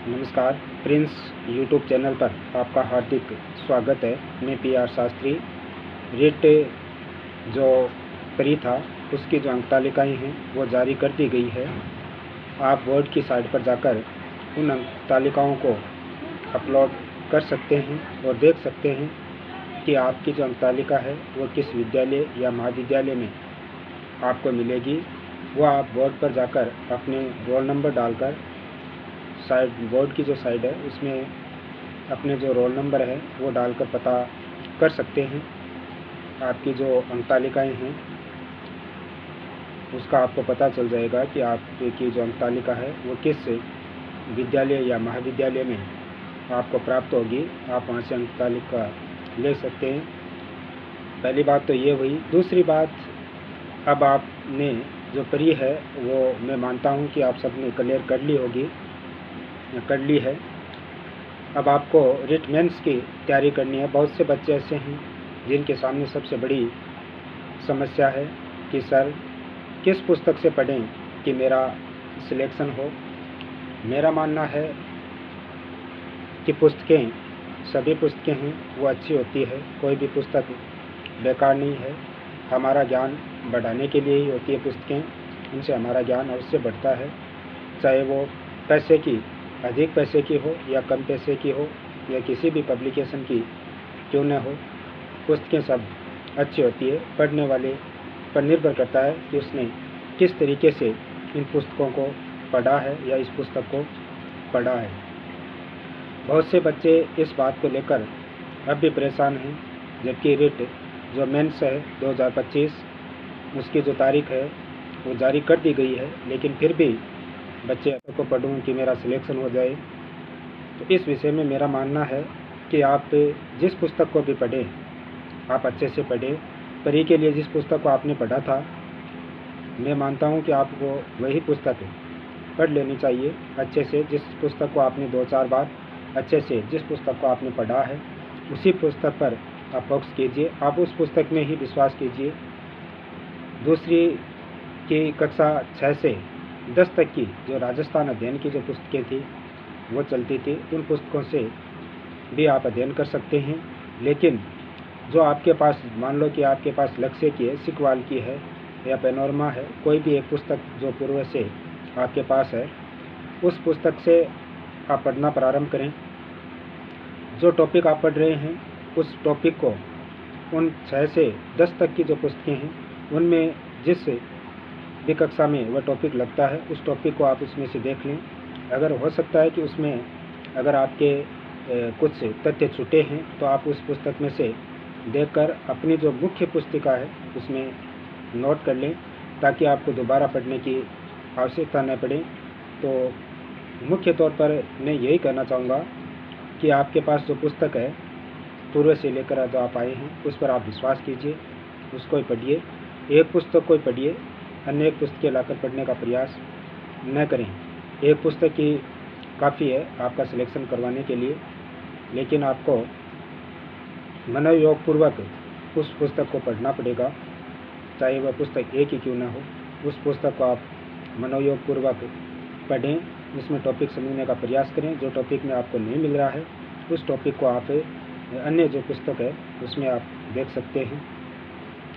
नमस्कार। Prince YouTube channel पर आपका हार्दिक स्वागत है। मैं पी.आर. शास्त्री। रिट जो परी था उसकी जो अंक तालिकाएँ हैं वो जारी कर दी गई है। आप बोर्ड की साइट पर जाकर उन अंक तालिकाओं को अपलोड कर सकते हैं और देख सकते हैं कि आपकी जो अंक तालिका है वो किस विद्यालय या महाविद्यालय में आपको मिलेगी। वो आप बोर्ड पर जाकर अपने रोल नंबर डालकर साइड बोर्ड की जो साइड है उसमें अपने जो रोल नंबर है वो डालकर पता कर सकते हैं। आपकी जो अंक तालिकाएँ हैं उसका आपको पता चल जाएगा कि आपकी जो अंक तालिका है वो किस विद्यालय या महाविद्यालय में आपको प्राप्त होगी। आप वहाँ से अंक तालिका ले सकते हैं। पहली बात तो ये हुई। दूसरी बात, अब आपने जो परी है वो मैं मानता हूँ कि आप सबने क्लियर कर ली होगी, कर ली है। अब आपको रिट मेंस की तैयारी करनी है। बहुत से बच्चे ऐसे हैं जिनके सामने सबसे बड़ी समस्या है कि सर किस पुस्तक से पढ़ें कि मेरा सिलेक्शन हो। मेरा मानना है कि पुस्तकें, सभी पुस्तकें हैं वो अच्छी होती है। कोई भी पुस्तक बेकार नहीं है। हमारा ज्ञान बढ़ाने के लिए ही होती है पुस्तकें। उनसे हमारा ज्ञान अवश्य बढ़ता है, चाहे वो पैसे की, अधिक पैसे की हो या कम पैसे की हो या किसी भी पब्लिकेशन की क्यों न हो। पुस्तकें सब अच्छी होती है। पढ़ने वाले पर निर्भर करता है कि उसने किस तरीके से इन पुस्तकों को पढ़ा है या इस पुस्तक को पढ़ा है। बहुत से बच्चे इस बात को लेकर अब भी परेशान हैं, जबकि रिट जो मेंस है 2025 उसकी जो तारीख है वो जारी कर दी गई है, लेकिन फिर भी बच्चे को पढ़ूँ कि मेरा सिलेक्शन हो जाए। तो इस विषय में मेरा मानना है कि आप जिस पुस्तक को भी पढ़ें आप अच्छे से पढ़ें। परी के लिए जिस पुस्तक को आपने पढ़ा था, मैं मानता हूँ कि आपको वही पुस्तक पढ़ लेनी चाहिए अच्छे से। जिस पुस्तक को आपने 2-4 बार अच्छे से, जिस पुस्तक को आपने पढ़ा है उसी पुस्तक पर आप फोकस कीजिए। आप उस पुस्तक में ही विश्वास कीजिए। दूसरी की कक्षा 6 से 10 तक की जो राजस्थान अध्ययन की जो पुस्तकें थी वो चलती थी, उन पुस्तकों से भी आप अध्ययन कर सकते हैं। लेकिन जो आपके पास, मान लो कि आपके पास लक्ष्य की है, सिकवाल की है या पैनोरमा है, कोई भी एक पुस्तक जो पूर्व से आपके पास है उस पुस्तक से आप पढ़ना प्रारंभ करें। जो टॉपिक आप पढ़ रहे हैं उस टॉपिक को, उन 6 से 10 तक की जो पुस्तकें हैं उनमें जिस भी कक्षा में वह टॉपिक लगता है उस टॉपिक को आप उसमें से देख लें। अगर हो सकता है कि उसमें अगर आपके कुछ तथ्य छूटे हैं तो आप उस पुस्तक में से देखकर अपनी जो मुख्य पुस्तिका है उसमें नोट कर लें, ताकि आपको दोबारा पढ़ने की आवश्यकता न पड़े। तो मुख्य तौर पर मैं यही कहना चाहूँगा कि आपके पास जो पुस्तक है पूर्व से लेकर जो आप आए हैं उस पर आप विश्वास कीजिए, उसको ही पढ़िए। एक पुस्तक को ही पढ़िए, अन्य एक पुस्तकें लाकर पढ़ने का प्रयास न करें। एक पुस्तक ही काफ़ी है आपका सिलेक्शन करवाने के लिए, लेकिन आपको मनोयोगपूर्वक उस पुस्तक को पढ़ना पड़ेगा, चाहे वह पुस्तक एक ही क्यों ना हो। उस पुस्तक को आप मनोयोगपूर्वक पढ़ें, उसमें टॉपिक समझने का प्रयास करें। जो टॉपिक में आपको नहीं मिल रहा है उस टॉपिक को आप अन्य जो पुस्तक है उसमें आप देख सकते हैं।